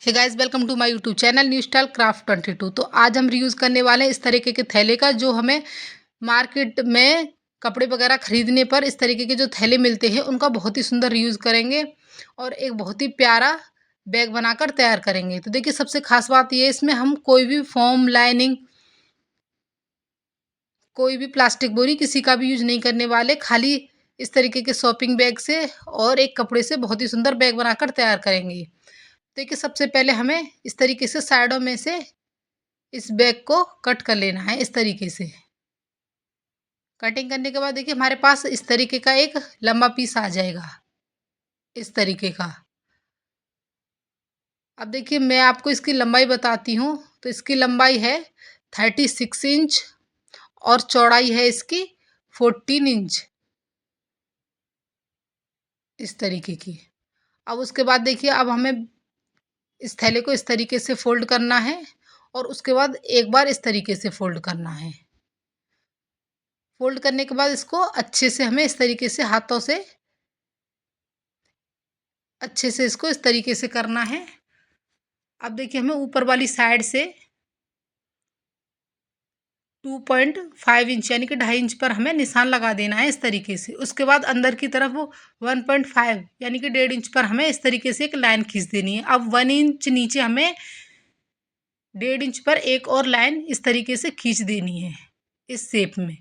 Hey guys, welcome to my YouTube channel new style craft 22। तो आज हम reuse करने वाले हैं इस तरीके के थैले का, जो हमें मार्केट में कपड़े वगैरह खरीदने पर इस तरीके के जो थैले मिलते हैं उनका बहुत ही सुंदर रियूज़ करेंगे और एक बहुत ही प्यारा बैग बनाकर तैयार करेंगे। तो देखिए, सबसे खास बात ये है, इसमें हम कोई भी फोम लाइनिंग, कोई भी प्लास्टिक बोरी किसी का भी यूज नहीं करने वाले। खाली इस तरीके के शॉपिंग बैग से और एक कपड़े से बहुत ही सुंदर बैग बनाकर तैयार करेंगे। देखिए, सबसे पहले हमें इस तरीके से साइडों में से इस बैग को कट कर लेना है। इस तरीके से कटिंग करने के बाद देखिए, हमारे पास इस तरीके का एक लंबा पीस आ जाएगा, इस तरीके का। अब देखिए, मैं आपको इसकी लंबाई बताती हूँ। तो इसकी लंबाई है 36 इंच और चौड़ाई है इसकी 14 इंच, इस तरीके की। अब उसके बाद देखिए, अब हमें इस थैले को इस तरीके से फोल्ड करना है और उसके बाद एक बार इस तरीके से फोल्ड करना है। फोल्ड करने के बाद इसको अच्छे से हमें इस तरीके से हाथों से अच्छे से इसको इस तरीके से करना है। अब देखिए, हमें ऊपर वाली साइड से 2.5 इंच यानी कि 2.5 इंच पर हमें निशान लगा देना है, इस तरीके से। उसके बाद अंदर की तरफ वो 1.5 यानी कि 1.5 इंच पर हमें इस तरीके से एक लाइन खींच देनी है। अब 1 इंच नीचे हमें 1.5 इंच पर एक और लाइन इस तरीके से खींच देनी है, इस शेप में।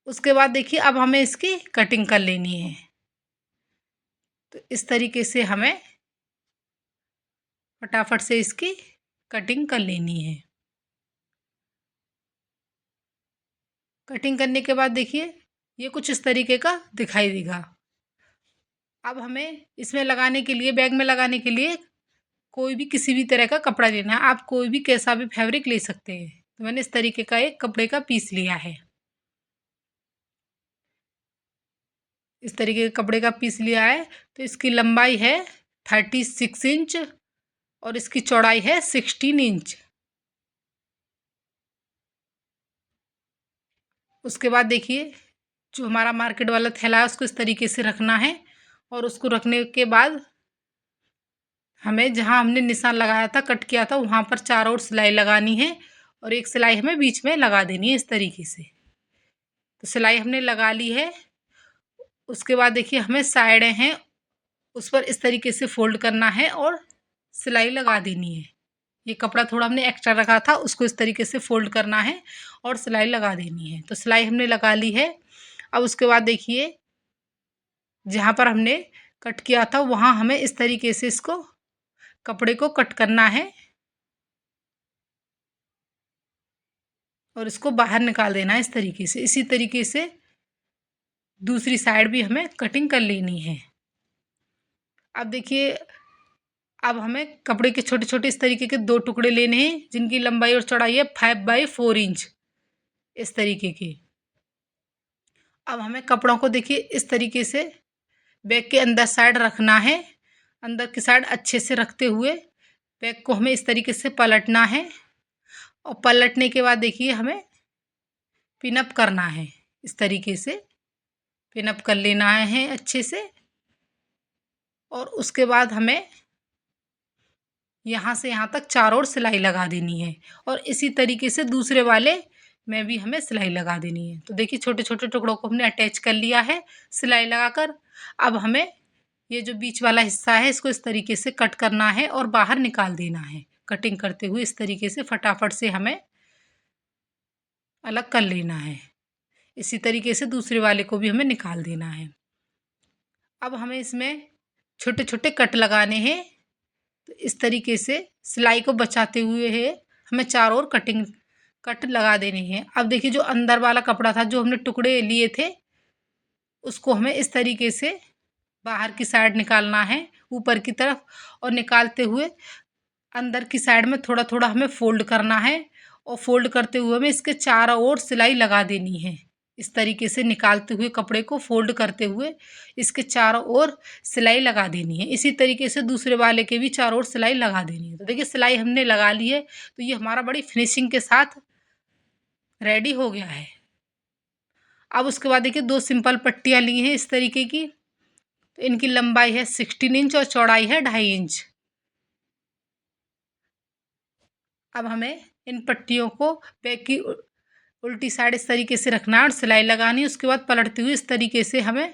उसके बाद देखिए, अब हमें इसकी कटिंग कर लेनी है। तो इस तरीके से हमें फटाफट से इसकी कटिंग कर लेनी है। कटिंग करने के बाद देखिए, ये कुछ इस तरीके का दिखाई देगा। अब हमें इसमें लगाने के लिए, बैग में लगाने के लिए कोई भी किसी भी तरह का कपड़ा लेना है। आप कोई भी कैसा भी फैब्रिक ले सकते हैं। तो मैंने इस तरीके का एक कपड़े का पीस लिया है, इस तरीके का कपड़े का पीस लिया है। तो इसकी लंबाई है 36 इंच और इसकी चौड़ाई है 16 इंच। उसके बाद देखिए, जो हमारा मार्केट वाला थैला है उसको इस तरीके से रखना है और उसको रखने के बाद हमें जहाँ हमने निशान लगाया था, कट किया था, वहाँ पर चारों ओर सिलाई लगानी है और एक सिलाई हमें बीच में लगा देनी है, इस तरीके से। तो सिलाई हमने लगा ली है। उसके बाद देखिए, हमें साइडें हैं उस पर इस तरीके से फोल्ड करना है और सिलाई लगा देनी है। ये कपड़ा थोड़ा हमने एक्स्ट्रा रखा था, उसको इस तरीके से फोल्ड करना है और सिलाई लगा देनी है। तो सिलाई हमने लगा ली है। अब उसके बाद देखिए, जहाँ पर हमने कट किया था वहाँ हमें इस तरीके से इसको कपड़े को कट करना है और इसको बाहर निकाल देना है, इस तरीके से। इसी तरीके से दूसरी साइड भी हमें कटिंग कर लेनी है। अब देखिए, अब हमें कपड़े के छोटे छोटे इस तरीके के दो टुकड़े लेने हैं, जिनकी लंबाई और चौड़ाई है 5/4 इंच, इस तरीके के। अब हमें कपड़ों को देखिए इस तरीके से बैग के अंदर साइड रखना है। अंदर की साइड अच्छे से रखते हुए बैग को हमें इस तरीके से पलटना है और पलटने के बाद देखिए, हमें पिनअप करना है, इस तरीके से पिनअप कर लेना है अच्छे से। और उसके बाद हमें यहाँ से यहाँ तक चारों ओर सिलाई लगा देनी है और इसी तरीके से दूसरे वाले में भी हमें सिलाई लगा देनी है। तो देखिए, छोटे छोटे टुकड़ों को हमने अटैच कर लिया है सिलाई लगाकर। अब हमें ये जो बीच वाला हिस्सा है इसको इस तरीके से कट करना है और बाहर निकाल देना है। कटिंग करते हुए इस तरीके से फटाफट से हमें अलग कर लेना है। इसी तरीके से दूसरे वाले को भी हमें निकाल देना है। अब हमें इसमें छोटे छोटे कट लगाने हैं। तो इस तरीके से सिलाई को बचाते हुए है हमें चारों ओर कट लगा देनी है। अब देखिए, जो अंदर वाला कपड़ा था, जो हमने टुकड़े लिए थे, उसको हमें इस तरीके से बाहर की साइड निकालना है, ऊपर की तरफ। और निकालते हुए अंदर की साइड में थोड़ा थोड़ा हमें फोल्ड करना है और फोल्ड करते हुए हमें इसके चारों ओर सिलाई लगा देनी है। इस तरीके से निकालते हुए कपड़े को फोल्ड करते हुए इसके चारों ओर सिलाई लगा देनी है। इसी तरीके से दूसरे वाले के भी चारों ओर सिलाई लगा देनी है। तो देखिए, सिलाई हमने लगा ली है। तो ये हमारा बड़ी फिनिशिंग के साथ रेडी हो गया है। अब उसके बाद देखिए, दो सिंपल पट्टियाँ ली हैं इस तरीके की। तो इनकी लंबाई है 16 इंच और चौड़ाई है 2.5 इंच। अब हमें इन पट्टियों को बैग की उल्टी साइड इस तरीके से रखना है और सिलाई लगानी है। उसके बाद पलटते हुए इस तरीके से हमें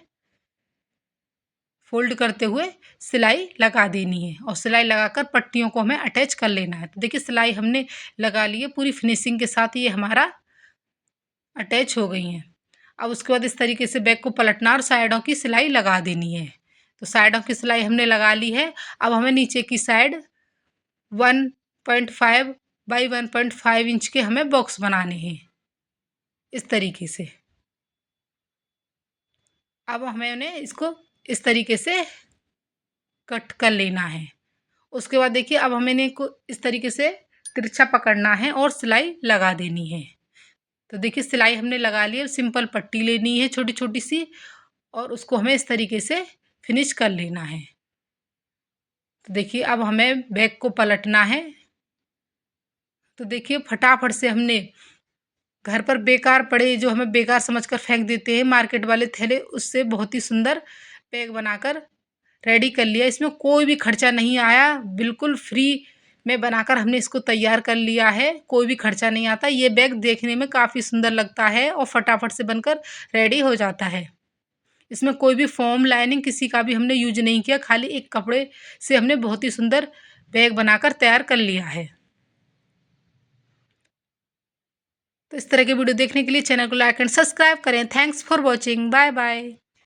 फोल्ड करते हुए सिलाई लगा देनी है और सिलाई लगाकर पट्टियों को हमें अटैच कर लेना है। तो देखिए सिलाई हमने लगा ली है पूरी फिनिशिंग के साथ, ये हमारा अटैच हो गई हैं। अब उसके बाद इस तरीके से बैग को पलटना और साइडों की सिलाई लगा देनी है। तो साइडों की सिलाई हमने लगा ली है। अब हमें नीचे की साइड 1.5 बाई 1.5 इंच के हमें बॉक्स बनाने हैं इस तरीके से। अब हमें उन्हें इसको इस तरीके से कट कर लेना है। उसके बाद देखिए अब हमें इन्हें को इस तरीके से तिरछा पकड़ना है और सिलाई लगा देनी है। तो देखिए सिलाई हमने लगा ली है। सिंपल पट्टी लेनी है छोटी छोटी सी और उसको हमें इस तरीके से फिनिश कर लेना है। तो देखिए अब हमें बैग को पलटना है। तो देखिए फटाफट से हमने घर पर बेकार पड़े जो हमें बेकार समझकर फेंक देते हैं मार्केट वाले थैले, उससे बहुत ही सुंदर बैग बनाकर रेडी कर लिया। इसमें कोई भी खर्चा नहीं आया, बिल्कुल फ्री में बनाकर हमने इसको तैयार कर लिया है। कोई भी खर्चा नहीं आता। ये बैग देखने में काफ़ी सुंदर लगता है और फटाफट से बनकर रेडी हो जाता है। इसमें कोई भी फॉर्म लाइनिंग किसी का भी हमने यूज नहीं किया, खाली एक कपड़े से हमने बहुत ही सुंदर बैग बनाकर तैयार कर लिया है। तो इस तरह की वीडियो देखने के लिए चैनल को लाइक एंड सब्सक्राइब करें। Thanks for watching. Bye bye.